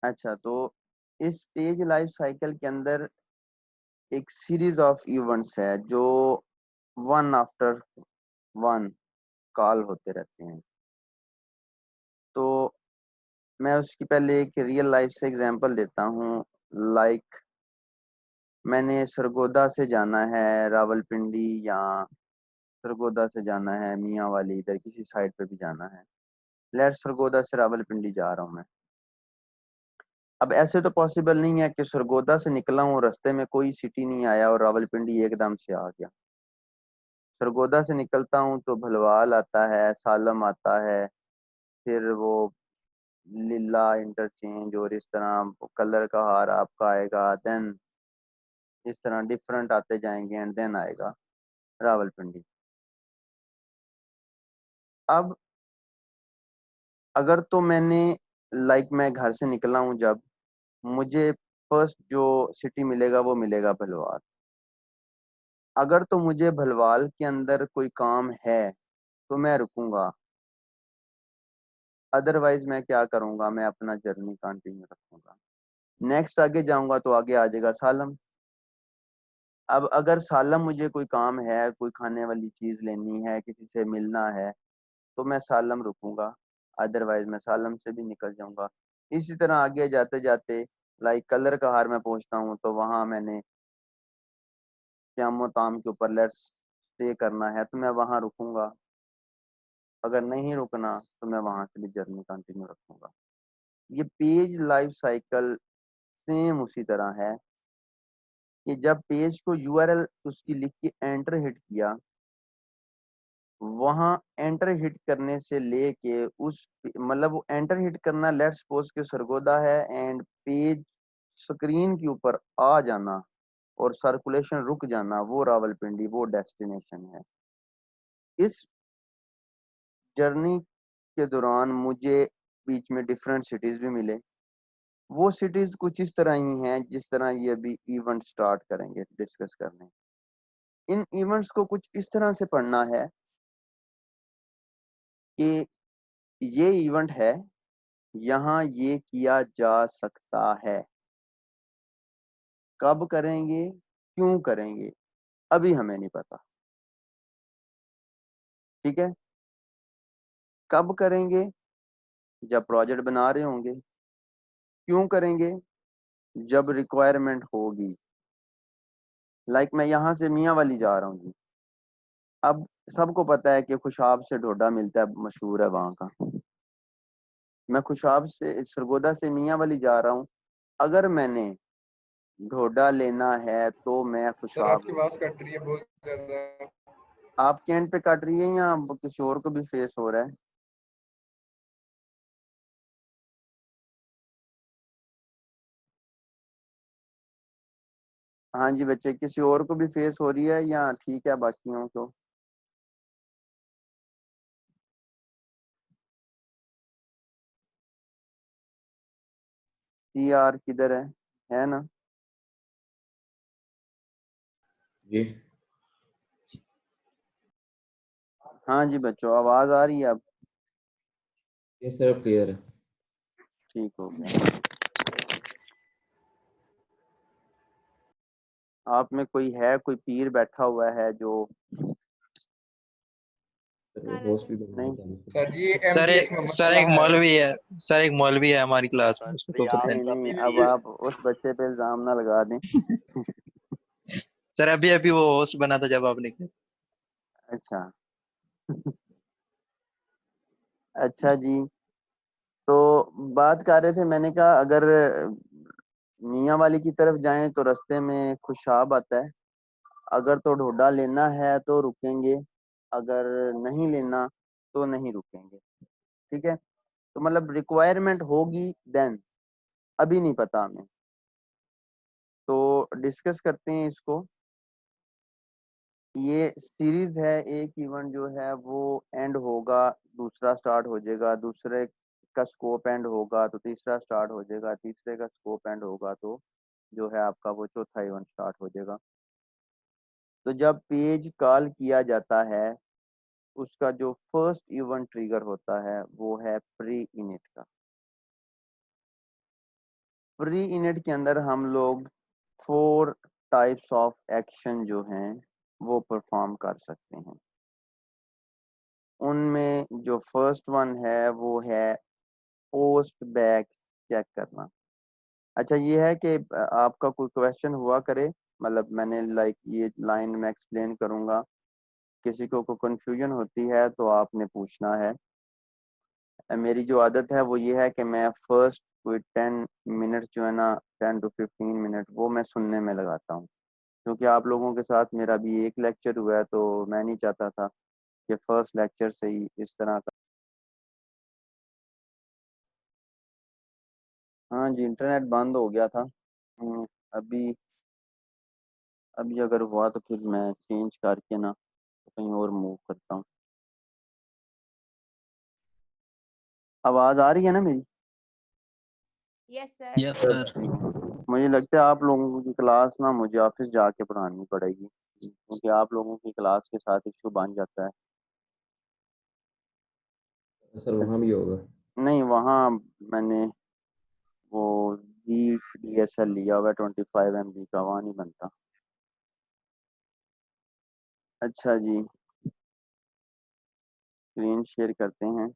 अच्छा, तो इस पेज लाइफ साइकिल के अंदर एक सीरीज ऑफ इवेंट्स है जो वन आफ्टर वन कॉल होते रहते हैं। तो मैं उसकी पहले एक रियल लाइफ से एग्जांपल देता हूँ। लाइक मैंने सरगोदा से जाना है रावलपिंडी, या सरगोदा से जाना है मियाँ वाली, इधर किसी साइड पे भी जाना है। लेट सरगोदा से रावलपिंडी जा रहा हूँ मैं। अब ऐसे तो पॉसिबल नहीं है कि सरगोदा से निकला हूँ, रास्ते में कोई सिटी नहीं आया और रावलपिंडी एकदम से आ गया। सरगोदा से निकलता हूँ तो भलवाल आता है, सालम आता है, फिर वो लीला इंटरचेंज, और इस तरह कलर का हार आपका आएगा, देन इस तरह डिफरेंट आते जाएंगे एंड देन आएगा रावलपिंडी। अब अगर तो मैंने लाइक मैं घर से निकला हूँ, जब मुझे फर्स्ट जो सिटी मिलेगा वो मिलेगा भलवाल। अगर तो मुझे भलवाल के अंदर कोई काम है तो मैं रुकूंगा, अदरवाइज मैं क्या करूंगा, मैं अपना जर्नी कंटिन्यू रखूंगा। नेक्स्ट आगे जाऊंगा तो आगे आ जाएगा सालम। अब अगर सालम मुझे कोई काम है, कोई खाने वाली चीज लेनी है, किसी से मिलना है, तो मैं सालम रुकूंगा, अदरवाइज मैं सालम से भी निकल जाऊंगा। इसी तरह आगे जाते जाते लाइक कलर का हार में पहुंचता हूँ तो वहां मैंने श्यामो ताम के ऊपर लेट्स स्टे करना है तो मैं वहां रुकूंगा। अगर नहीं रुकना तो मैं वहां से भी जर्नी कंटिन्यू रखूंगा। ये पेज लाइफ साइकिल सेम उसी तरह है कि जब पेज को यूआरएल उसकी लिख के एंटर हिट किया, वहां एंटर हिट करने से लेके उस मतलब वो एंटर हिट करना, लेट्स सपोज के सरगोदा है, एंड पेज स्क्रीन के ऊपर आ जाना और सर्कुलेशन रुक जाना, वो रावलपिंडी वो डेस्टिनेशन है। इस जर्नी के दौरान मुझे बीच में डिफरेंट सिटीज भी मिले। वो सिटीज कुछ इस तरह ही हैं जिस तरह ये अभी इवेंट स्टार्ट करेंगे डिस्कस करने। इन इवेंट्स को कुछ इस तरह से पढ़ना है कि ये इवेंट है, यहाँ ये किया जा सकता है, कब करेंगे, क्यों करेंगे, अभी हमें नहीं पता। ठीक है, कब करेंगे, जब प्रोजेक्ट बना रहे होंगे। क्यों करेंगे, जब रिक्वायरमेंट होगी। लाइक मैं यहाँ से मियाँ वाली जा रहा हूँ जी। अब सबको पता है कि खुशाब से ढोडा मिलता है, मशहूर है वहाँ का। मैं खुशाब से सरगोदा से मियाँ वाली जा रहा हूँ, अगर मैंने ढोडा लेना है तो मैं सर खुशाब। आपकी आवाज कट रही है बहुत ज्यादा। आपके एंड पे कट रही है या किसी और को भी फेस हो रहा है? हाँ जी बच्चे, किसी और को भी फेस हो रही है या ठीक है बाकियों को? सी आर किधर है ना? जी हाँ जी बच्चों, आवाज आ रही है अब? ये सर अब क्लियर है। ठीक हो गया। आप में कोई है, कोई पीर बैठा हुआ है जो सर वो होस्ट भी बनना नहीं? चाहिए। सर जी सर एमडीएस में सर मसला एक है। मौलवी है। सर एक मौलवी है हमारी क्लास में, उसको तो पता नहीं है। नहीं, अब आप उस बच्चे पे इल्जाम ना लगा दें। सर अभी अभी वो होस्ट बना था जब आपने किया। अच्छा। अच्छा जी, तो बात कर रहे थे, मैंने कहा अगर मियाँ वाली की तरफ जाएं तो रास्ते में खुशाब आता है, अगर तो ढोडा लेना है तो रुकेंगे, अगर नहीं लेना तो नहीं रुकेंगे। ठीक है, तो मतलब रिक्वायरमेंट होगी देन, अभी नहीं पता हमें। तो डिस्कस करते हैं इसको। ये सीरीज है, एक इवेंट जो है वो एंड होगा, दूसरा स्टार्ट हो जाएगा, दूसरे का स्कोप एंड होगा तो तीसरा स्टार्ट हो जाएगा, तीसरे का स्कोप एंड होगा तो जो है आपका वो चौथा इवेंट स्टार्ट हो जाएगा। तो जब पेज कॉल किया जाता है, उसका जो फर्स्ट इवेंट ट्रिगर होता है वो है प्री इनिट का। प्री इनिट के अंदर हम लोग 4 टाइप्स ऑफ एक्शन जो हैं वो परफॉर्म कर सकते हैं। उनमें जो फर्स्ट वन है वो है पोस्ट बैक चेक करना। अच्छा, ये है कि आपका कोई क्वेश्चन हुआ करे, मतलब मैंने लाइक ये लाइन में एक्सप्लेन करूंगा, किसी को कंफ्यूजन होती है तो आपने पूछना है। मेरी जो आदत है वो ये है कि मैं फर्स्ट कोई 10 मिनट जो है ना, 10 to 15 मिनट वो मैं सुनने में लगाता हूँ, क्योंकि आप लोगों के साथ मेरा भी एक लेक्चर हुआ है तो मैं नहीं चाहता था कि फर्स्ट लेक्चर से ही इस तरह का। हाँ जी, इंटरनेट बंद हो गया था। अभी अभी अगर हुआ तो फिर मैं चेंज करके ना कहीं और मूव करता हूँ। आवाज़ आ रही है ना मेरी? Yes sir. Yes sir. मुझे लगता है आप लोगों की क्लास ना मुझे ऑफिस जाके पढ़ानी पड़ेगी, क्योंकि आप लोगों की क्लास के साथ इशू बन जाता है। सर वहाँ भी होगा। नहीं, वहाँ मैंने वो DSL लिया हुआ है 25 MB का, वहाँ नहीं बनता। अच्छा जी, स्क्रीन शेयर करते हैं।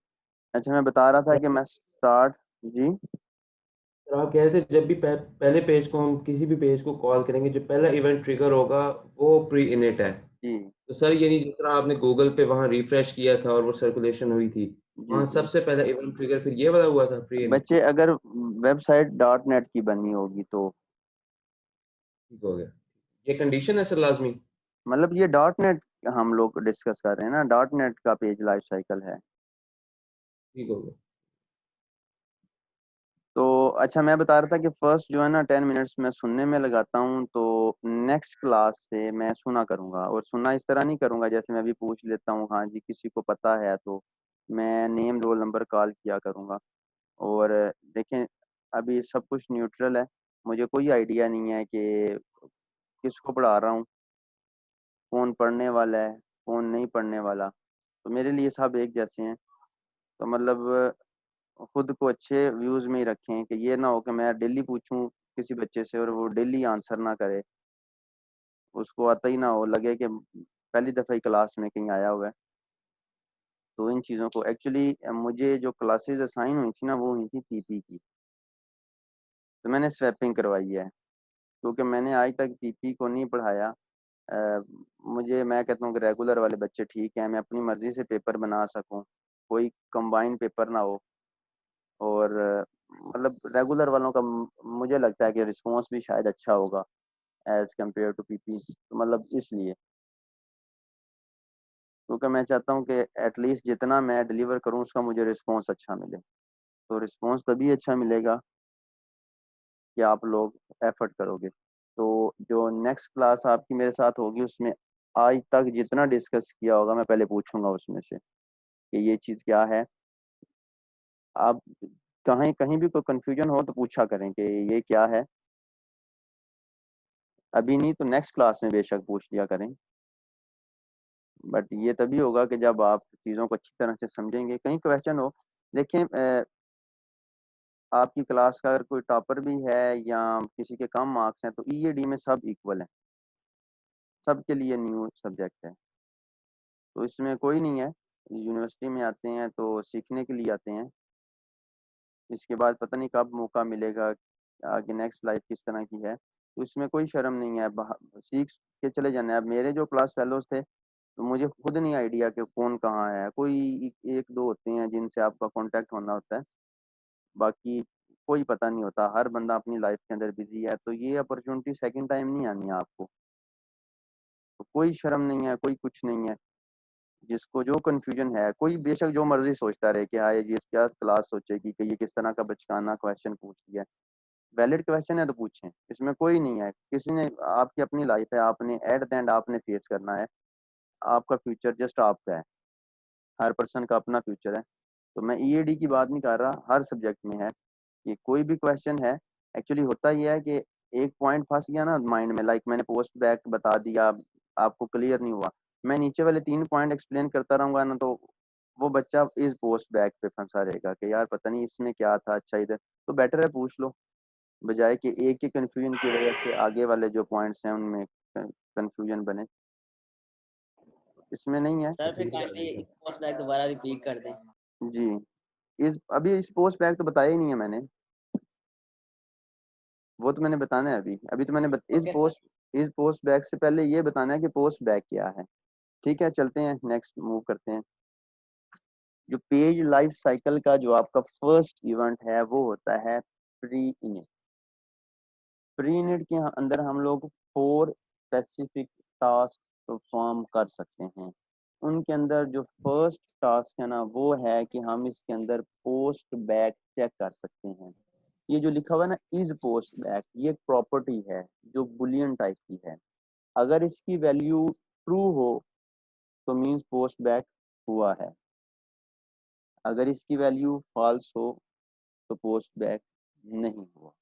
अच्छा, मैं बता रहा था कि मैं स्टार्ट जी। सर आप कह रहे थे जब भी पहले पेज को हम किसी भी पेज को कॉल करेंगे, जो पहला इवेंट ट्रिगर होगा वो प्री इनिट है। जी तो सर यानी जिस तरह आपने गूगल पे वहाँ रिफ्रेश किया था और वो सर्कुलेशन हुई थी, जी वहाँ जी। सबसे पहला इवेंट ट्रिगर फिर ये वाला हुआ था प्री इनिट। बच्चे अगर वेबसाइट .NET की बनी होगी तो ठीक हो गया। ये कंडीशन है सर लाजमी। मतलब ये .NET हम लोग डिस्कस कर रहे हैं ना, .NET का पेज लाइफ साइकिल है। ठीक हो गया। तो अच्छा, मैं बता रहा था कि फर्स्ट जो है ना 10 मिनट्स में सुनने में लगाता हूँ, तो नेक्स्ट क्लास से मैं सुना करूँगा, और सुनना इस तरह नहीं करूँगा जैसे मैं अभी पूछ लेता हूँ हाँ जी किसी को पता है, तो मैं नेम रोल नंबर कॉल किया करूँगा। और देखें, अभी सब कुछ न्यूट्रल है, मुझे कोई आइडिया नहीं है कि किसको पढ़ा रहा हूँ, कौन पढ़ने वाला है कौन नहीं पढ़ने वाला, तो मेरे लिए सब एक जैसे हैं। तो मतलब खुद को अच्छे व्यूज में ही रखें कि ये ना हो कि मैं डेली पूछूं किसी बच्चे से और वो डेली आंसर ना करे, उसको आता ही ना हो, लगे कि पहली दफ़ा ही क्लास में कहीं आया हुआ है। तो इन चीज़ों को एक्चुअली मुझे जो क्लासेस असाइन हुई थी ना वो हुई थी पीपी की, तो मैंने स्वैपिंग करवाई है, क्योंकि मैंने आज तक पीपी को नहीं पढ़ाया। अ, मैं कहता हूँ कि रेगुलर वाले बच्चे ठीक हैं, मैं अपनी मर्ज़ी से पेपर बना सकूँ, कोई कंबाइन पेपर ना हो, और मतलब रेगुलर वालों का मुझे लगता है कि रिस्पॉन्स भी शायद अच्छा होगा एज कम्पेयर टू पीपी, तो मतलब इसलिए, क्योंकि मैं चाहता हूँ कि एटलीस्ट जितना मैं डिलीवर करूँ उसका मुझे रिस्पॉन्स अच्छा मिले। तो रिस्पॉन्स तभी अच्छा मिलेगा कि आप लोग एफर्ट करोगे। तो जो नेक्स्ट क्लास आपकी मेरे साथ होगी उसमें आज तक जितना डिस्कस किया होगा मैं पहले पूछूंगा उसमें से कि ये चीज़ क्या है। आप कहीं कहीं भी कोई कंफ्यूजन हो तो पूछा करें कि ये क्या है, अभी नहीं तो नेक्स्ट क्लास में बेशक पूछ लिया करें, बट ये तभी होगा कि जब आप चीज़ों को अच्छी तरह से समझेंगे। कहीं क्वेश्चन हो, देखें आपकी क्लास का अगर कोई टॉपर भी है या किसी के कम मार्क्स हैं तो ईएडी में सब इक्वल हैं, सबके लिए न्यू सब्जेक्ट है, तो इसमें कोई नहीं है। यूनिवर्सिटी में आते हैं तो सीखने के लिए आते हैं, इसके बाद पता नहीं कब मौका मिलेगा, आगे नेक्स्ट लाइफ किस तरह की है, तो इसमें कोई शर्म नहीं है, सीख के चले जाना है। अब मेरे जो क्लास फेलोज थे तो मुझे खुद नहीं आइडिया कि कौन कहाँ है, कोई एक दो होते हैं जिनसे आपका कांटेक्ट होना होता है, बाकी कोई पता नहीं होता, हर बंदा अपनी लाइफ के अंदर बिजी है, तो ये अपॉर्चुनिटी सेकंड टाइम नहीं आनी है आपको। तो कोई शर्म नहीं है, कोई कुछ नहीं है, जिसको जो कंफ्यूजन है, कोई बेशक जो मर्जी सोचता रहे कि हाँ ये क्या क्लास सोचेगी कि ये किस तरह का बचकाना क्वेश्चन पूछ लिया है। वैलिड क्वेश्चन है तो पूछें, इसमें कोई नहीं है, किसी ने आपकी अपनी लाइफ है, आपने एट द एंड आपने फेस करना है, आपका फ्यूचर जस्ट आपका है, हर पर्सन का अपना फ्यूचर है। तो मैं ईएडी की बात नहीं कर रहा, हर सब्जेक्ट में है कि कोई भी क्वेश्चन है। एक्चुअली होता यह है कि एक पॉइंट फंस गया ना माइंड में, लाइक मैंने पोस्ट बैक बता दिया, आपको क्लियर नहीं हुआ, मैं नीचे वाले 3 पॉइंट एक्सप्लेन करता रहूंगा ना, तो वो बच्चा इस पोस्ट बैक पे फंसा रहेगा कि यार पता नहीं इसमें क्या था, अच्छा इधर, तो बेटर है पूछ लो। बजाय कि एक ही कंफ्यूजन की वजह से आगे वाले जो पॉइंट्स हैं उनमें कंफ्यूजन बने। इसमें नहीं है सर फिर काइंडली पोस्ट बैक दोबारा रिपीट कर दें। जी। अभी इस पोस्ट बैक तो बताया ही नहीं है मैंने, वो तो मैंने बताना है अभी। अभी तो मैंने ओके सर। इस पोस्ट बैक से पहले ये बताना है कि पोस्ट बैक क्या है। ठीक है, चलते हैं नेक्स्ट मूव करते हैं। जो पेज लाइफ साइकिल का जो आपका फर्स्ट इवेंट है वो होता है प्री इनिट। प्री इनिट के अंदर हम लोग 4 स्पेसिफिक टास्क परफॉर्म कर सकते हैं। उनके अंदर जो फर्स्ट टास्क है ना वो है कि हम इसके अंदर पोस्ट बैक चेक कर सकते हैं। ये जो लिखा हुआ है ना इज पोस्ट बैक, ये एक प्रॉपर्टी है जो बुलियन टाइप की है। अगर इसकी वैल्यू ट्रू हो तो मींस पोस्ट बैक हुआ है, अगर इसकी वैल्यू फॉल्स हो तो पोस्ट बैक नहीं हुआ।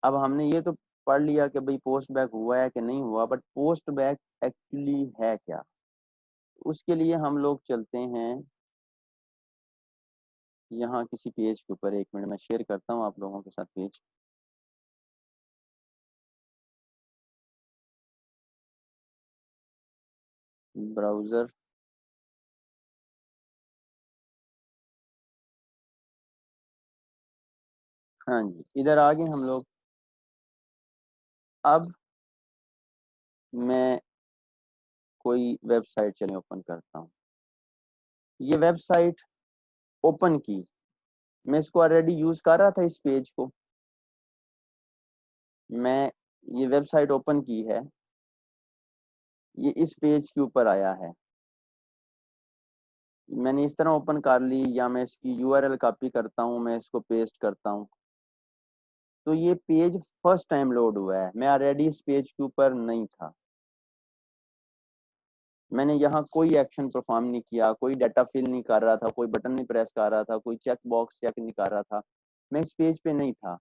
अब हमने ये तो पढ़ लिया कि भाई पोस्ट बैक हुआ है कि नहीं हुआ, बट पोस्ट बैक एक्चुअली है क्या, उसके लिए हम लोग चलते हैं यहाँ किसी पेज के ऊपर। 1 मिनट में शेयर करता हूँ आप लोगों के साथ पेज। ब्राउजर, हाँ जी, इधर आ गए हम लोग। अब मैं कोई वेबसाइट चले ओपन करता हूँ। ये वेबसाइट ओपन की, मैं इसको ऑलरेडी यूज कर रहा था इस पेज को। मैं ये वेबसाइट ओपन की है, ये इस पेज के ऊपर आया है, मैंने इस तरह ओपन कर ली, या मैं इसकी यूआरएल कॉपी करता हूँ, मैं इसको पेस्ट करता हूँ, तो ये पेज फर्स्ट टाइम लोड हुआ है। मैं ऑलरेडी इस पेज के ऊपर नहीं था, मैंने यहाँ कोई एक्शन परफॉर्म नहीं किया, कोई डाटा फिल नहीं कर रहा था, कोई बटन नहीं प्रेस कर रहा था, कोई चेक बॉक्स चेक नहीं कर रहा था, मैं इस पेज पे नहीं था।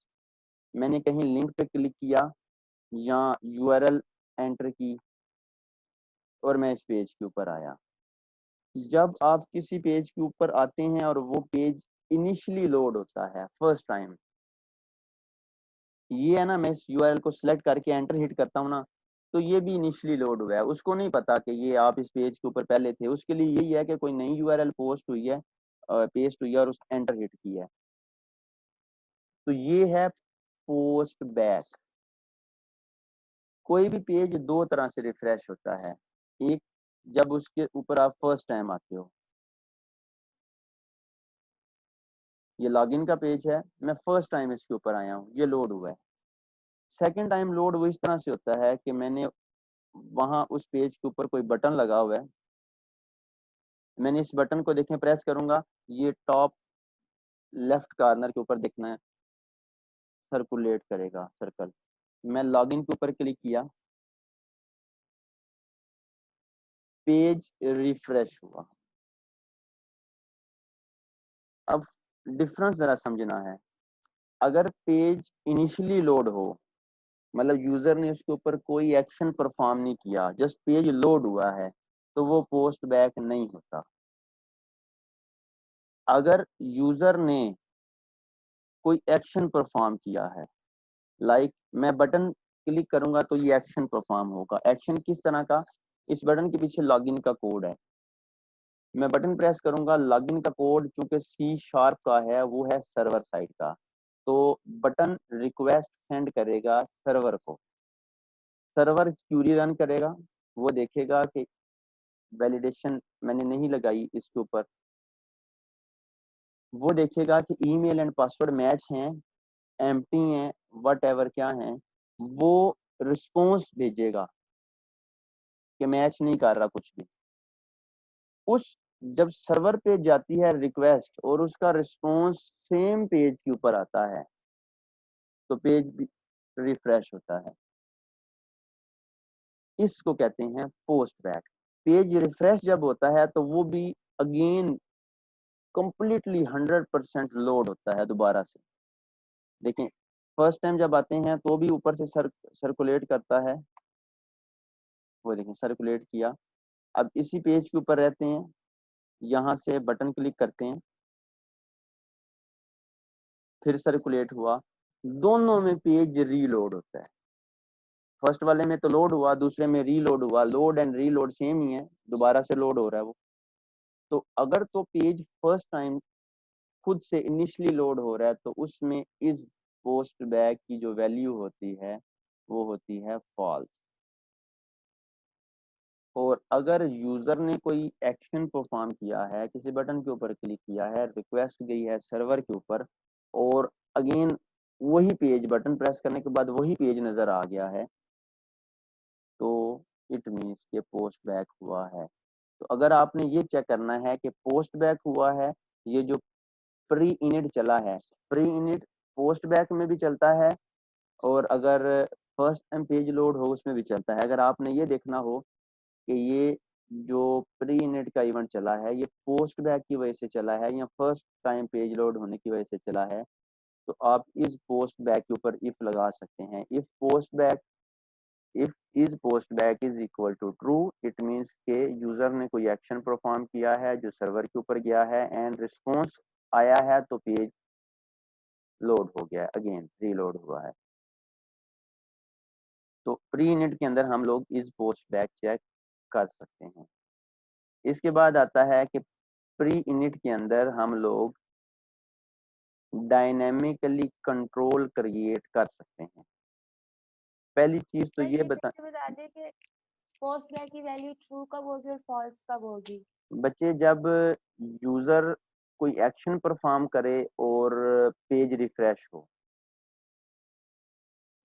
मैंने कहीं लिंक पे क्लिक किया या यूआरएल एंटर की और मैं इस पेज के ऊपर आया। जब आप किसी पेज के ऊपर आते हैं और वो पेज इनिशियली लोड होता है फर्स्ट टाइम, ये है ना, मैं इस यूआरएल को सिलेक्ट करके एंटर हिट करता हूँ ना, तो ये भी इनिशियली लोड हुआ है। उसको नहीं पता कि ये आप इस पेज के ऊपर पहले थे, उसके लिए यही है कि कोई नई यूआरएल पोस्ट हुई है, पेस्ट हुई है और उस एंटर हिट किया है। तो ये है पोस्ट बैक। कोई भी पेज 2 तरह से रिफ्रेश होता है। एक, जब उसके ऊपर आप फर्स्ट टाइम आते हो, ये लॉगिन का पेज है, मैं फर्स्ट टाइम इसके ऊपर आया हूँ, ये लोड हुआ है। सेकंड टाइम लोड वो इस तरह से होता है कि मैंने वहां उस पेज के ऊपर कोई बटन लगा हुआ है, मैंने इस बटन को देखें प्रेस करूंगा, ये टॉप लेफ्ट कॉर्नर के ऊपर दिखना है, सर्कुलेट करेगा सर्कल। मैं लॉगिन के ऊपर क्लिक किया, पेज रिफ्रेश हुआ। अब डिफरेंस जरा समझना है, अगर पेज इनिशियली लोड हो, मतलब यूजर ने उसके ऊपर कोई एक्शन परफॉर्म नहीं किया, जस्ट पेज लोड हुआ है, तो वो पोस्ट बैक नहीं होता। अगर यूजर ने कोई एक्शन परफॉर्म किया है, लाइक मैं बटन क्लिक करूंगा तो ये एक्शन परफॉर्म होगा। एक्शन किस तरह का, इस बटन के पीछे लॉगिन का कोड है, मैं बटन प्रेस करूंगा, लॉगिन का कोड चूंकि C# का है, वो है सर्वर साइड का, तो बटन रिक्वेस्ट सेंड करेगा सर्वर को, सर्वर क्यूरी रन करेगा, वो देखेगा कि वैलिडेशन मैंने नहीं लगाई इसके ऊपर, वो देखेगा कि ईमेल एंड पासवर्ड मैच हैं, एम्प्टी हैं, वट एवर क्या हैं, वो रिस्पॉन्स भेजेगा कि मैच नहीं कर रहा कुछ भी। उस जब सर्वर पे जाती है रिक्वेस्ट और उसका रिस्पॉन्स सेम पेज के ऊपर आता है, तो पेज भी रिफ्रेश होता है। इसको कहते हैं पोस्ट बैक। पेज रिफ्रेश जब होता है तो वो भी अगेन कंप्लीटली 100% लोड होता है दोबारा से। देखें, फर्स्ट टाइम जब आते हैं तो भी ऊपर से सर्कुलेट करता है, वो देखें सर्कुलेट किया। अब इसी पेज के ऊपर रहते हैं, यहाँ से बटन क्लिक करते हैं, फिर सर्कुलेट हुआ, दोनों में पेज रीलोड होता है। फर्स्ट वाले में तो लोड हुआ, दूसरे में रीलोड हुआ। लोड एंड रीलोड सेम ही है, दोबारा से लोड हो रहा है वो। तो अगर तो पेज फर्स्ट टाइम खुद से इनिशियली लोड हो रहा है तो उसमें इस पोस्ट बैक की जो वैल्यू होती है वो होती है फॉल्स। और अगर यूजर ने कोई एक्शन परफॉर्म किया है, किसी बटन के ऊपर क्लिक किया है, रिक्वेस्ट गई है सर्वर के ऊपर, और अगेन वही पेज बटन प्रेस करने के बाद वही पेज नजर आ गया है, तो इट मीन्स के पोस्ट बैक हुआ है। तो अगर आपने ये चेक करना है कि पोस्ट बैक हुआ है, ये जो प्री इनिट चला है, प्री इनिट पोस्ट बैक में भी चलता है और अगर फर्स्ट टाइम पेज लोड हो उसमें भी चलता है। अगर आपने ये देखना हो कि ये जो प्री इनिट का इवेंट चला है ये पोस्ट बैक की वजह से चला है या फर्स्ट टाइम पेज लोड होने की वजह से चला है, तो आप इस पोस्ट बैक के ऊपर इफ लगा सकते हैं। If is post back is equal to true, it means के यूजर ने कोई एक्शन परफॉर्म किया है जो सर्वर के ऊपर गया है एंड रिस्पॉन्स आया है तो पेज लोड हो गया है, अगेन रीलोड हुआ है। तो प्री इनिट के अंदर हम लोग इस पोस्ट बैक चेक कर सकते हैं। इसके बाद आता है कि प्री इनिट के अंदर हम लोग डायनेमिकली कंट्रोल क्रिएट कर सकते हैं। पहली चीज तो ये बता दें कि पोस्ट बैक की वैल्यू ट्रू कब होगी और फॉल्स कब होगी। बच्चे, जब यूजर कोई एक्शन परफॉर्म करे और पेज रिफ्रेश हो,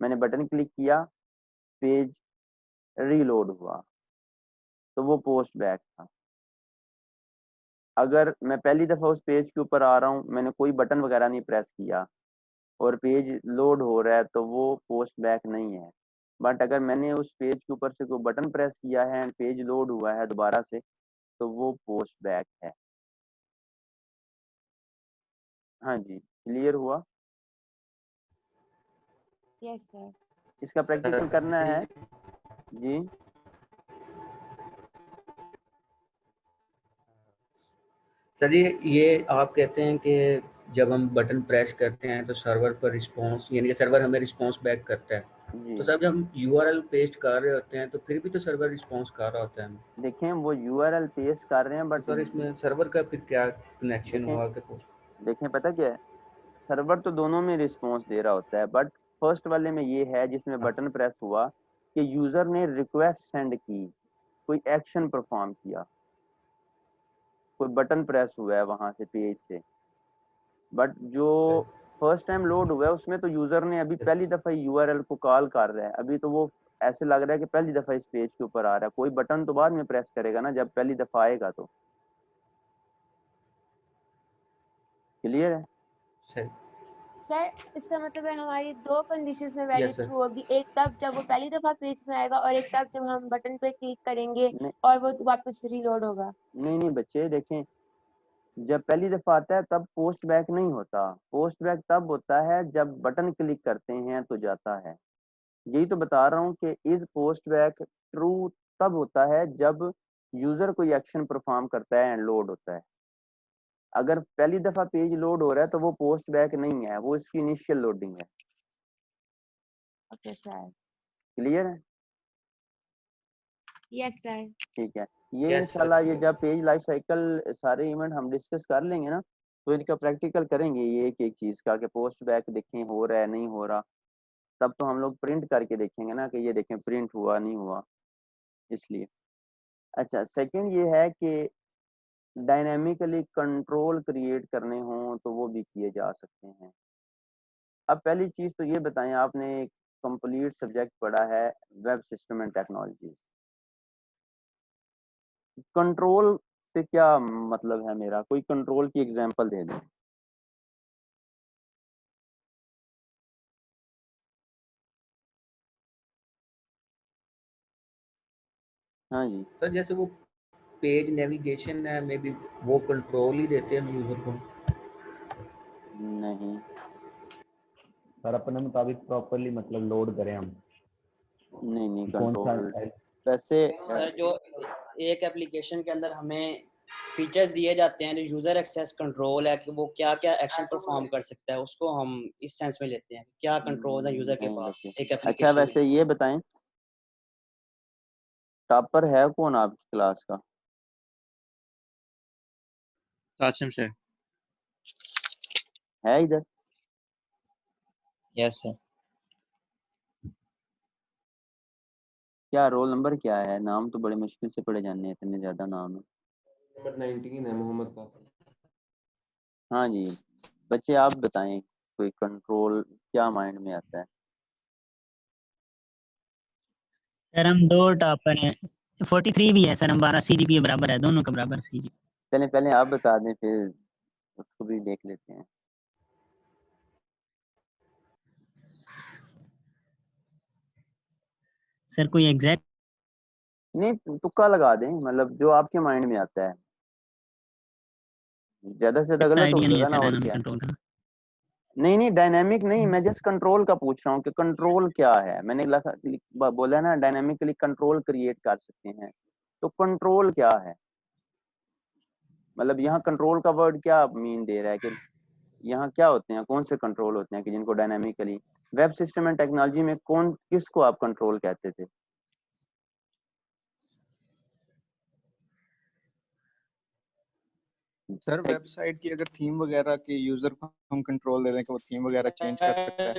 मैंने बटन क्लिक किया, पेज रीलोड हुआ, तो वो पोस्ट बैक था। अगर मैं पहली दफा उस पेज के ऊपर आ रहा हूँ, मैंने कोई बटन वगैरह नहीं प्रेस किया और पेज लोड हो रहा है, तो वो पोस्ट बैक नहीं है। बट अगर मैंने उस पेज के ऊपर से कोई बटन प्रेस किया है एंड पेज लोड हुआ है दोबारा से, तो वो पोस्ट बैक है। हाँ जी, क्लियर हुआ? Yes sir. इसका प्रैक्टिकल करना है जी। सर जी, ये आप कहते हैं कि जब हम बटन प्रेस करते हैं तो सर्वर पर रिस्पांस, यानी कि सर्वर हमें रिस्पांस बैक करता है। जी तो सर जब हम यूआरएल पेस्ट कर रहे होते हैं तो फिर भी तो सर्वर रिस्पांस कर रहा होता है हमें। देखें, वो यूआरएल पेस्ट कर रहे हैं तो बट सर इसमें सर्वर का फिर क्या कनेक्शन हुआ कि देखें पता क्या है, सर्वर तो दोनों में रिस्पॉन्स दे रहा होता है, बट फर्स्ट वाले में ये है जिसमें बटन प्रेस हुआ कि यूजर ने रिक्वेस्ट सेंड की, कोई एक्शन परफॉर्म किया, कोई बटन प्रेस हुआ है वहां से पेज से। बट जो फर्स्ट टाइम लोड हुआ है उसमें तो यूजर ने अभी पहली दफा यूआरएल को कॉल कर रहा है, अभी तो वो ऐसे लग रहा है कि पहली दफा इस पेज के ऊपर आ रहा है। कोई बटन तो बाद में प्रेस करेगा ना जब पहली दफा आएगा। तो क्लियर है? सर इसका मतलब है हमारी दो कंडीशंस में वैल्यू ट्रू होगी, एक तब जब वो पहली दफा पेज में आएगा और एक तब जब हम बटन पे क्लिक करेंगे और वो वापस रीलोड होगा। नहीं बच्चे, देखें, जब पहली दफा आता है तब पोस्ट बैक नहीं होता। पोस्ट बैक तब होता है जब बटन क्लिक करते हैं तो जाता है। यही तो बता रहा हूँ कि इस पोस्ट बैक ट्रू तब होता है जब यूजर कोई एक्शन परफॉर्म करता है एंड लोड होता है। अगर पहली दफा पेज लोड हो रहा है तो वो पोस्ट बैक नहीं है, वो इसकी इनिशियल लोडिंग है। Okay sir. क्लियर है? Yes sir. ठीक है। ये इंशाल्लाह ये जब पेज लाइफ साइकिल सारे इवेंट हम डिस्कस कर लेंगे ना, तो इनका प्रैक्टिकल करेंगे ये एक एक चीज का, कि पोस्ट बैक देखें हो रहा है नहीं हो रहा। तब तो हम लोग प्रिंट करके देखेंगे ना कि ये देखें प्रिंट हुआ नहीं हुआ, इसलिए। अच्छा, सेकंड ये है कि डायनेमिकली कंट्रोल क्रिएट करने हों तो वो भी किए जा सकते हैं। अब पहली चीज तो ये बताएं, आपने कंप्लीट सब्जेक्ट पढ़ा है web system and technology. Control से क्या मतलब है मेरा? कोई कंट्रोल की एग्जांपल दे दें। हाँ जी सर, जैसे वो पेज नेविगेशन है, मे बी वो कंट्रोल ही देते हैं यूजर को। नहीं सर, अपने मुताबिक प्रॉपर्ली मतलब लोड करें हम। नहीं कौन सा कंट्रोल वैसे सर जो एक एप्लीकेशन के अंदर हमें फीचर्स दिए जाते हैं, जो यूजर एक्सेस कंट्रोल है कि वो क्या क्या एक्शन परफॉर्म कर सकता है, उसको हम इस सेंस में लेते हैं, क्या कंट्रोल है यूजर के नहीं पास लेते। एक अच्छा एप्लीकेशन वैसे ये बताएं, टॉपर है कौन आपकी क्लास का? कासिम सर। है इधर? Yes sir. क्या रोल नंबर क्या है? नाम तो बड़े मुश्किल से पढ़े जाने हैं, इतने ज्यादा नाम है। नंबर 19 है, मोहम्मद कासिम। हाँ जी, बच्चे आप बताएं, कोई कंट्रोल क्या माइंड में आता है? सर हम 2 टॉपर हैं, 43 भी है सर, हम 12 CGPA बराबर है, दोनों का बराबर CGPA। चलें पहले आप बता दें, फिर उसको भी देख लेते हैं। सर कोई एग्जैक्ट नहीं तुक्का लगा दें, मतलब जो आपके माइंड में आता है, ज्यादा से ज्यादा गलत हो आइडिया नहीं है जाएगा सर ना, और डायनामिक क्या। कंट्रोल का। नहीं नहीं डायनेमिक नहीं, मैं जस्ट कंट्रोल का पूछ रहा हूँ कि कंट्रोल क्या है। मैंने बोला ना डायनेमिकली कंट्रोल क्रिएट कर सकते हैं, तो कंट्रोल क्या है? मतलब यहाँ कंट्रोल का वर्ड क्या मीन दे रहा है कि यहाँ क्या होते हैं, कौन से कंट्रोल होते हैं कि जिनको dynamically, web system and technology में कौन किसको आप कंट्रोल कहते थे? सर वेबसाइट की अगर थीम वगैरह के यूजर को हम कंट्रोल दे दें कि वो थीम वगैरह चेंज कर सकता है।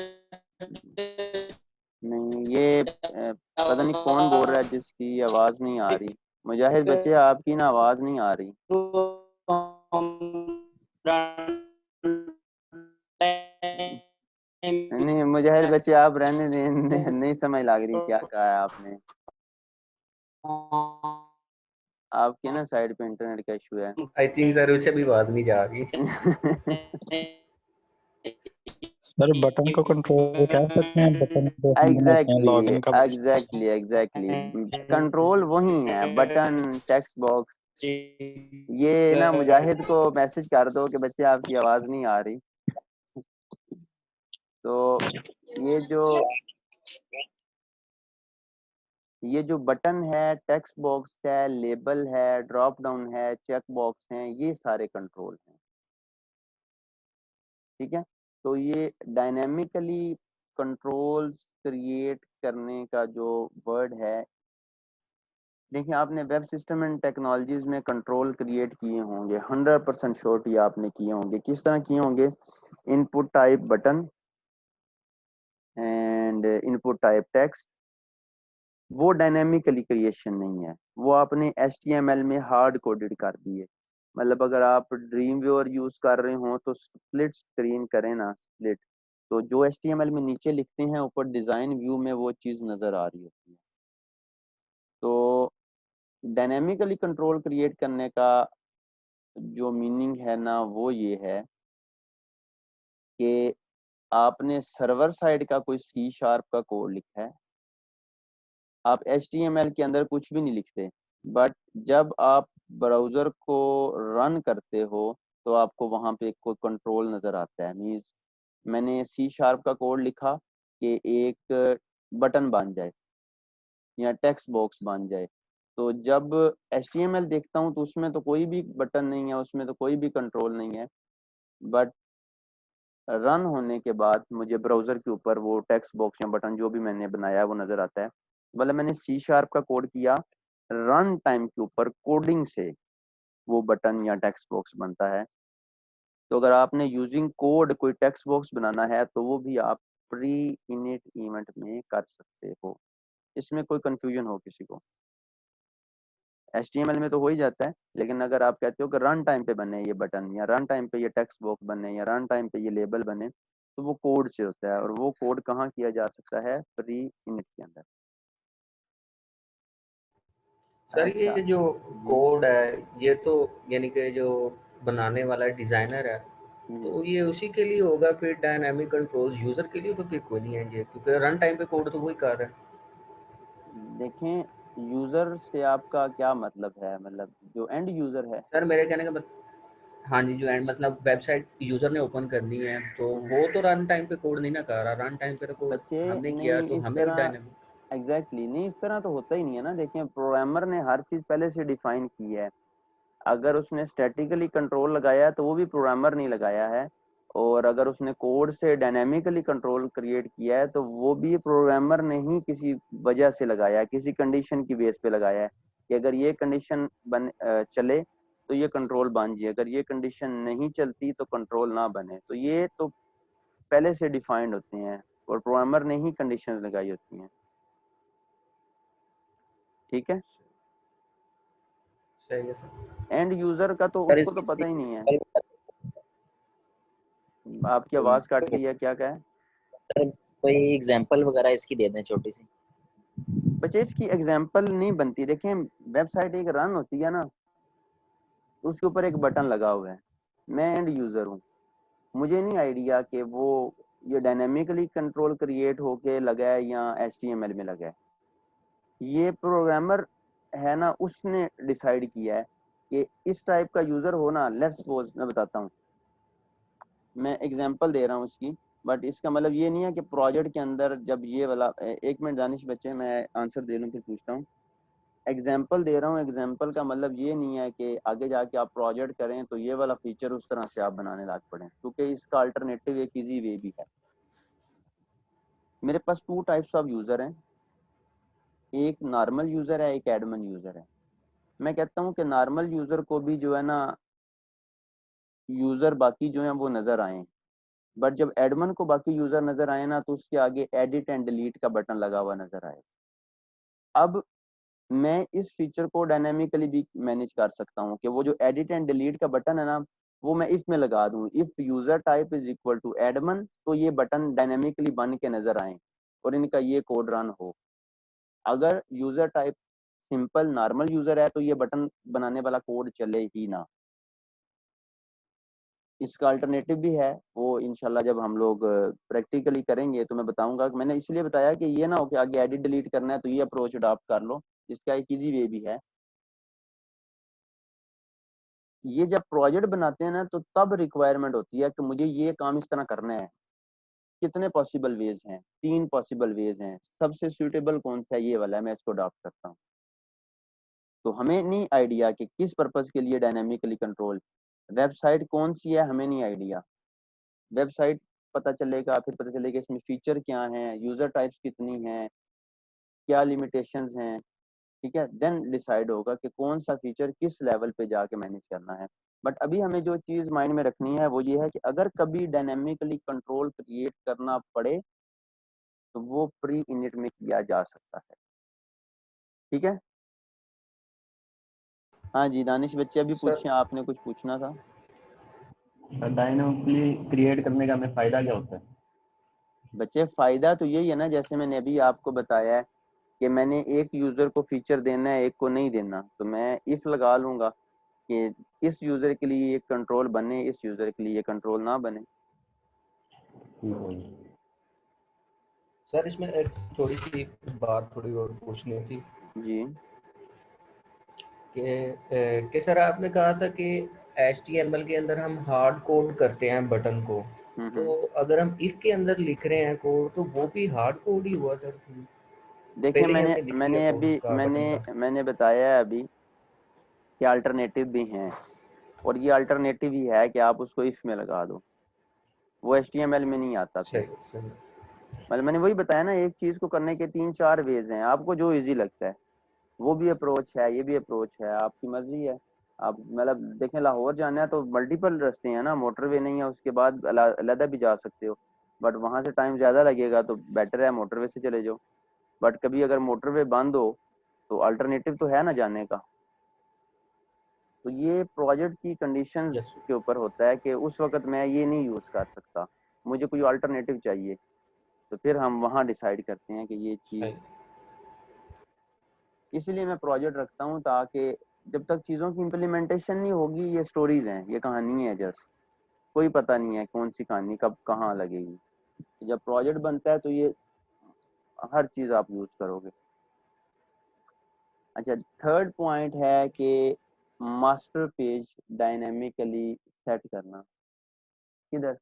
नहीं ये पता नहीं कौन बोल रहा है जिसकी आवाज नहीं आ रही। मुजाहिद बच्चे आपकी ना आवाज नहीं आ रही। नहीं मुजाहिद बच्चे आप रहने दें, नहीं समझ लग रही क्या कहा है आपने। आपके ना साइड पे इंटरनेट का इशू है। आई थिंक सर उसे भी आवाज नहीं जा रही। सर बटन को कंट्रोल कह सकते हैं, बटन को हम बनाते हैं लॉगिन का। एग्जैक्टली कंट्रोल वही है, बटन, टेक्स्ट बॉक्स। ये ना मुजाहिद को मैसेज कर दो कि बच्चे आपकी आवाज नहीं आ रही। तो ये जो बटन है, टेक्स्ट बॉक्स है, लेबल है, ड्रॉप डाउन है, चेक बॉक्स हैं, ये सारे कंट्रोल हैं। ठीक है, तो ये डायनेमिकली कंट्रोल्स क्रिएट करने का जो वर्ड है, देखिए आपने वेब सिस्टम एंड टेक्नोलॉजीज में कंट्रोल क्रिएट किए होंगे, 100% श्योरिटी आपने किए होंगे। किस तरह किए होंगे? Input type button and input type text. वो डायनेमिकली क्रिएशन नहीं है, वो आपने HTML में हार्ड कोडेड कर दिए। मतलब अगर आप ड्रीम व्यूअर यूज कर रहे हो तो स्प्लिट स्क्रीन करें ना, स्प्लिट, तो जो HTML में नीचे लिखते हैं ऊपर डिजाइन व्यू में वो चीज नजर आ रही होती है। तो डायनेमिकली कंट्रोल क्रिएट करने का जो मीनिंग है ना, वो ये है कि आपने सर्वर साइड का कोई C# का कोड लिखा है, आप HTML के अंदर कुछ भी नहीं लिखते, बट जब आप ब्राउजर को रन करते हो तो आपको वहां पे कोई कंट्रोल नजर आता है। मीन्स मैंने C# का कोड लिखा कि एक बटन बन जाए या टेक्स्ट बॉक्स बन जाए, तो जब HTML देखता हूँ तो उसमें तो कोई भी बटन नहीं है, उसमें तो कोई भी कंट्रोल नहीं है, बट रन होने के बाद मुझे ब्राउजर के ऊपर वो टेक्स्ट बॉक्स या बटन जो भी मैंने बनाया है वो नजर आता है। मतलब मैंने C# का कोड किया, रन टाइम के ऊपर कोडिंग से वो बटन या टेक्स्ट बॉक्स बनता है। तो अगर आपने यूजिंग कोड कोई टेक्स्ट बॉक्स बनाना है तो वो भी आप प्री इनिट इवेंट में कर सकते हो। इसमें कोई कंफ्यूजन हो किसी को? HTML में तो हो ही जाता है, लेकिन अगर आप कहते हो कि रन टाइम पे बने ये बटन, या रन टाइम पे ये टेक्स्ट बॉक्स बने, या रन टाइम पे ये लेबल बने, तो वो कोड से होता है। और वो कोड कहाँ किया जा सकता है? प्री इनिट के अंदर। सर अच्छा ये जो कोड है ये तो यानी कि जो बनाने वाला डिजाइनर है तो ये उसी के लिए होगा, फिर डायनामिक कंट्रोल यूजर के लिए तो फिर कोई नहीं है ये, क्योंकि रन टाइम पे कोड तो वही कर रहा है। देखें यूजर से आपका क्या मतलब है? मतलब जो एंड यूजर है। सर मेरे कहने का हाँ जी, जो एंड मतलब वेबसाइट यूजर ने ओपन करनी है तो वो तो रन टाइम पे कोड नहीं ना कर रहा, रन टाइम पे तो कोड बच्चे हमने किया नहीं तो इस हमें भी तरह, डायनामिक। एग्जैक्टली नहीं इस तरह तो होता ही नहीं है ना। देखें प्रोग्रामर ने हर चीज पहले से डिफाइन की है। अगर उसने स्टैटिकली कंट्रोल लगाया है तो वो भी प्रोग्रामर नहीं लगाया है, और अगर उसने कोड से डायनेमिकली कंट्रोल क्रिएट किया है तो वो भी प्रोग्रामर ने ही किसी वजह से लगाया है, किसी कंडीशन की बेस पे लगाया है कि अगर ये कंडीशन चले तो ये कंट्रोल बन जाए, अगर ये कंडीशन नहीं चलती तो कंट्रोल ना बने। तो ये तो पहले से डिफाइंड होते हैं और प्रोग्रामर ने ही कंडीशंस लगाई होती हैं। ठीक है, सही है सर। एंड यूजर का तो सर उसको तो इसकी पता ही नहीं है। example आपकी आवाज काट गई है, क्या कहे? सर कोई एग्जांपल वगैरह इसकी दे दें छोटी सी। बच्चे इसकी एग्जांपल नहीं बनती। देखें, वेबसाइट एक रन होती है ना, उसके ऊपर एक बटन लगा हुआ है, मैं एंड यूजर हूँ, मुझे नहीं आइडिया कि वो ये डायनेमिकली कंट्रोल क्रिएट होके लगा है या HTML में लगा है। ये प्रोग्रामर है ना, उसने डिसाइड किया है कि इस टाइप का यूजर हो ना। लेट्स सपोज, मैं बताता हूँ, मैं एग्जांपल दे रहा हूँ इसकी, बट इसका मतलब ये नहीं है कि प्रोजेक्ट के अंदर जब ये वाला, एक मिनट दानिश बच्चे, मैं आंसर दे लूँ फिर पूछता हूँ। एग्जाम्पल दे रहा हूँ, एग्जाम्पल का मतलब ये नहीं है कि आगे जाके आप प्रोजेक्ट करें तो ये वाला फीचर उस तरह से आप बनाने लग पड़े, क्योंकि इसका अल्टरनेटिव एक इजी वे भी है। मेरे पास 2 टाइप्स ऑफ यूजर हैं, एक नॉर्मल यूजर है, एक एडमिन यूजर है। मैं कहता हूँ कि नॉर्मल यूजर को भी जो है ना, यूजर बाकी जो है वो नजर आए, बट जब एडमिन को बाकी यूजर नजर आए ना तो उसके आगे एडिट एंड डिलीट का बटन लगा हुआ नजर आए। अब मैं इस फीचर को डायनेमिकली भी मैनेज कर सकता हूँ कि वो जो एडिट एंड डिलीट का बटन है ना, वो मैं इफ में लगा दूं, if user type is equal to admin, तो ये बटन डायनेमिकली बन के नजर आए और इनका ये कोड रन हो। अगर user type simple normal user है तो ये बटन बनाने वाला कोड चले ही ना। इसका अल्टरनेटिव भी है, वो इंशाल्लाह जब हम लोग प्रैक्टिकली करेंगे तो मैं बताऊंगा। मैंने इसलिए बताया कि ये ना हो कि आगे एडिट डिलीट करना है तो ये अप्रोच अडॉप्ट कर लो, इसका एक इजी वे भी है। ये जब प्रोजेक्ट बनाते हैं ना तो तब रिक्वायरमेंट होती है कि मुझे ये काम इस तरह करना है। कितने पॉसिबल वेज हैं? 3 पॉसिबल वेज हैं, सबसे सूटेबल कौन सा है, ये वाला है, मैं इसको अडॉप्ट करता हूँ। तो हमें नहीं आइडिया कि किस पर्पस के लिए डायनेमिकली कंट्रोल, वेबसाइट कौन सी है हमें नहीं आइडिया। वेबसाइट पता चलेगा, फिर पता चलेगा इसमें फीचर क्या हैं, यूजर टाइप्स कितनी हैं, क्या लिमिटेशंस हैं। ठीक है, देन डिसाइड होगा कि कौन सा फीचर किस लेवल पे जाके मैनेज करना है। बट अभी हमें जो चीज माइंड में रखनी है वो ये है कि अगर कभी डायनेमिकली कंट्रोल क्रिएट करना पड़े तो वो प्री इनिट में किया जा सकता है। ठीक है, हाँ जी दानिश बच्चे अभी पूछे, आपने कुछ पूछना था। डायनेमिकली क्रिएट करने का हमें फायदा क्या होता है? बच्चे फायदा तो यही है ना, जैसे मैंने अभी आपको बताया है कि मैंने एक यूजर को फीचर देना है, एक को नहीं देना, तो मैं इफ लगा लूंगा कि इस यूजर के लिए ये कंट्रोल बने, इस यूजर के लिए ये कंट्रोल ना बने। सर इसमें एक थोड़ी सी बात थोड़ी और पूछनी थी जी कि सर आपने कहा था कि HTML के अंदर हम हार्ड कोड करते हैं बटन को, तो अगर हम इफ के अंदर लिख रहे हैं कोड तो वो भी हार्ड कोड ही हुआ सर? देखिए, मैंने मैंने बताया है अभी कि अल्टरनेटिव भी हैं, और ये अल्टरनेटिव ही है कि आप उसको इफ में लगा दो, वो HTML में नहीं आता। फिर मतलब मैंने वही बताया ना, एक चीज को करने के 3-4 वेज हैं, आपको जो इजी लगता है वो भी अप्रोच है, ये भी अप्रोच है, आपकी मर्जी है। आप मतलब देखें, लाहौर जाना है तो मल्टीपल रास्ते हैं ना, मोटरवे नहीं है, उसके बाद अलहदा भी जा सकते हो, बट वहां से टाइम ज्यादा लगेगा तो बेटर है मोटरवे से चले जाओ। बट कभी अगर मोटरवे बंद हो तो अल्टरनेटिव तो है ना जाने का। तो ये प्रोजेक्ट की कंडीशंस के ऊपर होता है कि उस वक्त मैं ये नहीं यूज कर सकता, मुझे कोई अल्टरनेटिव चाहिए, तो फिर हम वहाँ डिसाइड करते हैं कि ये चीज। इसलिए मैं प्रोजेक्ट रखता हूँ ताकि जब तक चीज़ों की इम्प्लीमेंटेशन नहीं होगी, ये स्टोरीज हैं, ये कहानी है, जस्ट कोई पता नहीं है कौन सी कहानी कब कहाँ लगेगी। जब प्रोजेक्ट बनता है तो ये हर चीज़ आप यूज करोगे। अच्छा, थर्ड पॉइंट है कि मास्टर पेज डायनेमिकली सेट करना। किधर?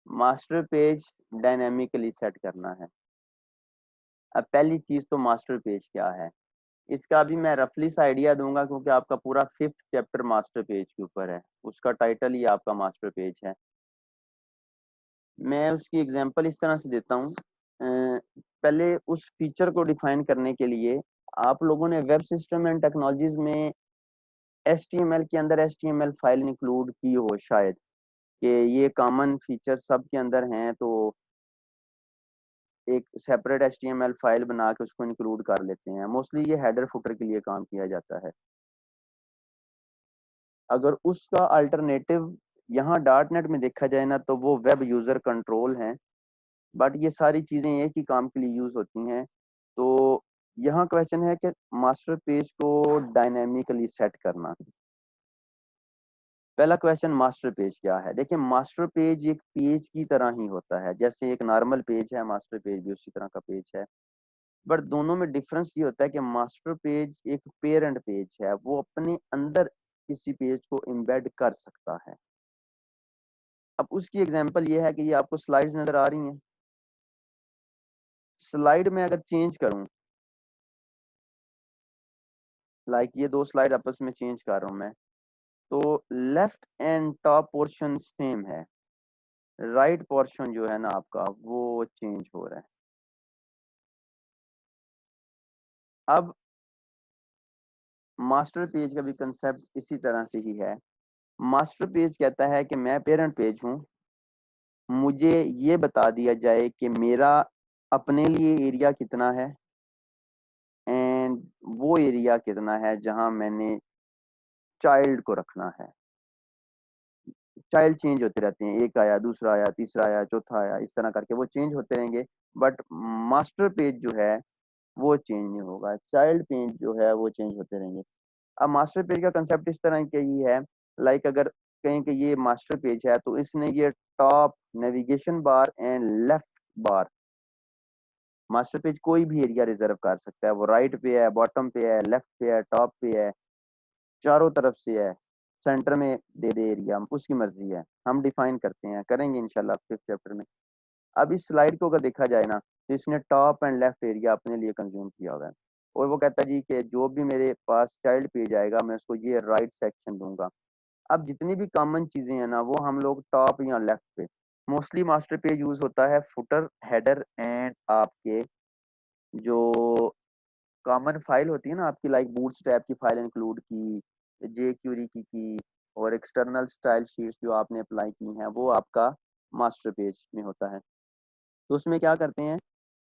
मास्टर पेज डायनेमिकली सेट करना है। अब पहली चीज तो मास्टर पेज क्या है? इसका अभी मैं रफली सा आइडिया दूंगा क्योंकि आपका पूरा 5th चैप्टर मास्टर पेज के ऊपर है, उसका टाइटल ही आपका मास्टर पेज है। मैं उसकी एग्जांपल इस तरह से देता हूँ। पहले उस फीचर को डिफाइन करने के लिए आप लोगों ने वेब सिस्टम एंड टेक्नोलॉजीज में HTML के अंदर HTML फाइल इंक्लूड की हो शायद, कि ये कॉमन फीचर सब के अंदर हैं, तो एक सेपरेट HTML फाइल बना के उसको इंक्लूड कर लेते हैं। मोस्टली ये हेडर फुटर के लिए काम किया जाता है। अगर उसका अल्टरनेटिव यहाँ .NET में देखा जाए ना, तो वो वेब यूजर कंट्रोल है, बट ये सारी चीजें एक ही काम के लिए यूज होती हैं। तो यहाँ क्वेश्चन है कि मास्टर पेज को डायनेमिकली सेट करना। पहला क्वेश्चन, मास्टर पेज क्या है? देखिए, मास्टर पेज एक पेज की तरह ही होता है, जैसे एक नॉर्मल पेज है, मास्टर पेज भी उसी तरह का पेज है। बट दोनों में डिफरेंस ये होता है कि मास्टर पेज एक पेरेंट पेज है, वो अपने अंदर किसी पेज को एम्बेड कर सकता है। अब उसकी एग्जांपल ये है कि ये आपको स्लाइड्स नजर आ रही हैं। स्लाइड में अगर चेंज करूं, लाइक ये दो स्लाइड आपस में चेंज कर रहा हूं मैं, तो left and top portion same है, राइट पोर्शन जो है ना आपका वो चेंज हो रहा है। अब मास्टर पेज का भी कंसेप्ट इसी तरह से ही है। मास्टर पेज कहता है कि मैं पेरेंट पेज हूं, मुझे ये बता दिया जाए कि मेरा अपने लिए एरिया कितना है एंड वो एरिया कितना है जहां मैंने चाइल्ड को रखना है। चाइल्ड चेंज होते रहते हैं, एक आया, दूसरा आया, तीसरा आया, चौथा आया, इस तरह करके वो चेंज होते रहेंगे। बट मास्टर पेज जो है वो चेंज नहीं होगा, चाइल्ड पेज जो है वो चेंज होते रहेंगे। अब मास्टर पेज का कंसेप्ट इस तरह का ही है, लाइक अगर कहें कि ये मास्टर पेज है तो इसने ये top, navigation bar and left bar, master page कोई भी एरिया रिजर्व कर सकता है, वो राइट पे है, बॉटम पे है, लेफ्ट पे है, टॉप पे है, चारों तरफ से है, सेंटर में दे दे एरिया, उसकी मर्जी है, हम डिफाइन करते हैं, करेंगे इंशाल्लाह 5th चैप्टर में। अब इस स्लाइड को अगर देखा जाए ना, तो इसने टॉप एंड लेफ्ट एरिया अपने लिए कंज्यूम किया हुआ है, और वो कहता है जी कि जो भी मेरे पास चाइल्ड पेज आएगा मैं उसको ये राइट सेक्शन दूंगा। अब जितनी भी कॉमन चीजें हैं ना वो हम लोग टॉप या लेफ्ट पे, मोस्टली मास्टर पेज यूज होता है फुटर, हेडर एंड आपके जो कॉमन फाइल होती है ना आपकी, लाइक बूटस्ट्रैप की फाइल इंक्लूड की, जेक्यूरी की और एक्सटर्नल स्टाइल शीट्स जो आपने अप्लाई की हैं, वो आपका मास्टर पेज में होता है। तो उसमें क्या करते हैं,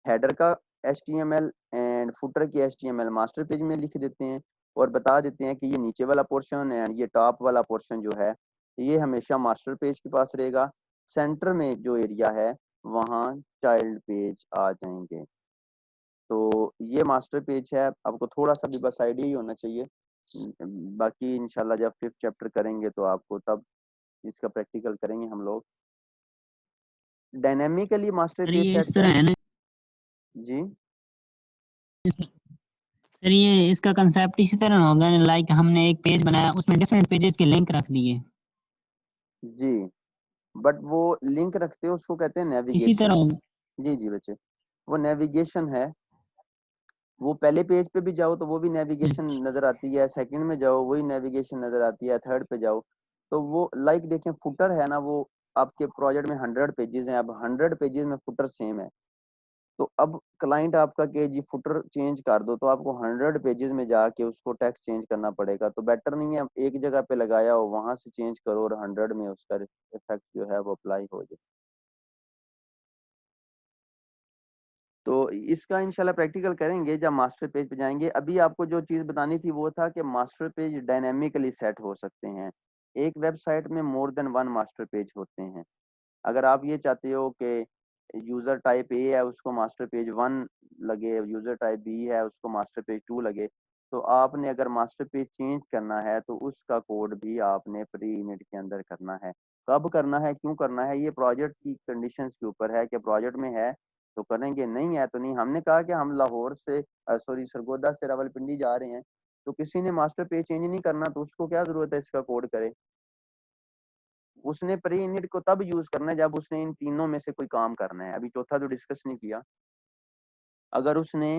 हेडर का HTML एंड फुटर की HTML मास्टर पेज में लिख देते हैं और बता देते हैं कि ये नीचे वाला पोर्शन एंड ये टॉप वाला पोर्शन जो है ये हमेशा मास्टर पेज के पास रहेगा, सेंटर में जो एरिया है वहाँ चाइल्ड पेज आ जाएंगे। तो ये मास्टर पेज है, आपको थोड़ा सा भी बस आइडिया ही होना चाहिए। बाकी इंशाल्लाह जब 5th चैप्टर करेंगे तो आपको तब इसका प्रैक्टिकल करेंगे हम लोग। डायनेमिकली मास्टर सर पेज ये सेट इस तरह है ना, जी सर ये इसका कंसेप्ट इसी तरह होगा, लाइक हमने एक पेज बनाया उसमें डिफरेंट पेजेस के लिंक रख दिए, जी, बट वो लिंक रखते हो उसको कहते हैं इसी नेविगेशन। तरह होगा। जी जी बच्चे, वो नेविगेशन है। वो पहले पेज पे भी जाओ तो वो भी नेविगेशन नजर आती है, सेकंड में जाओ वही नेविगेशन नजर आती है, थर्ड पे जाओ तो वो, लाइक देखें फुटर है ना, वो आपके प्रोजेक्ट में 100 पेजेस हैं, अब 100 पेजेस में फुटर सेम है, तो अब क्लाइंट आपका के जी फुटर चेंज कर दो तो आपको 100 पेजेस में जाके उसको टेक्स्ट चेंज करना पड़ेगा। तो बेटर नहीं है एक जगह पे लगाया हो वहां से चेंज करो और 100 में उसका इफेक्ट जो है वो अप्लाई हो जाए। तो इसका इंशाल्लाह प्रैक्टिकल करेंगे जब मास्टर पेज पे जाएंगे। अभी आपको जो चीज़ बतानी थी वो था कि मास्टर पेज डायनेमिकली सेट हो सकते हैं। एक वेबसाइट में मोर देन 1 मास्टर पेज होते हैं। अगर आप ये चाहते हो कि यूज़र टाइप ए है उसको मास्टर पेज 1 लगे, यूज़र टाइप बी है उसको मास्टर पेज 2 लगे, तो आपने अगर मास्टर पेज चेंज करना है तो उसका कोड भी आपने प्री इनिट के अंदर करना है। कब करना है, क्यों करना है, ये प्रोजेक्ट की कंडीशंस के ऊपर है कि प्रोजेक्ट में है तो करेंगे, नहीं है तो नहीं। हमने कहा कि हम लाहौर से सॉरी सरगोदा से रावलपिंडी जा रहे हैं, तो किसी ने मास्टर पेज चेंज नहीं करना तो उसको क्या जरूरत है इसका कोड करे। उसने प्री इनिट को तब यूज करना है जब उसने इन तीनों में से कोई काम करना है। अभी चौथा तो डिस्कस नहीं किया। अगर उसने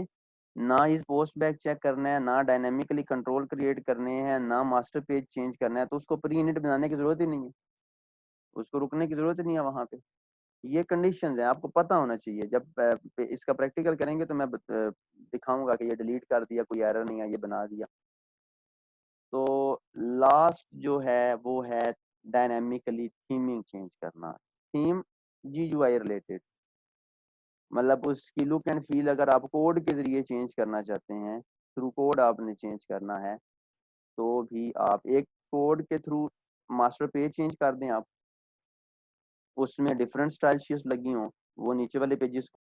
ना इस पोस्ट बैक चेक करना है, ना डायनेमिकली कंट्रोल क्रिएट करने हैं, ना मास्टर पेज चेंज करना है, तो उसको प्री इनिट बनाने की जरूरत ही नहीं है, उसको रुकने की जरूरत ही नहीं है वहां पे। ये कंडीशंस है, आपको पता होना चाहिए। जब इसका प्रैक्टिकल करेंगे तो मैं दिखाऊंगा कि ये डिलीट कर दिया, कोई एरर नहीं है, ये बना दिया। तो लास्ट जो है वो है डायनेमिकली थीमिंग चेंज करना। थीम GUI रिलेटेड, मतलब उसकी लुक एंड फील अगर आप कोड के जरिए चेंज करना चाहते हैं, थ्रू कोड आपने चेंज करना है, तो भी आप एक कोड के थ्रू मास्टर पेज चेंज कर दें, आप उसमें डिफरेंट स्टाइल शीट्स लगी हों, वो नीचे वाले पेजेस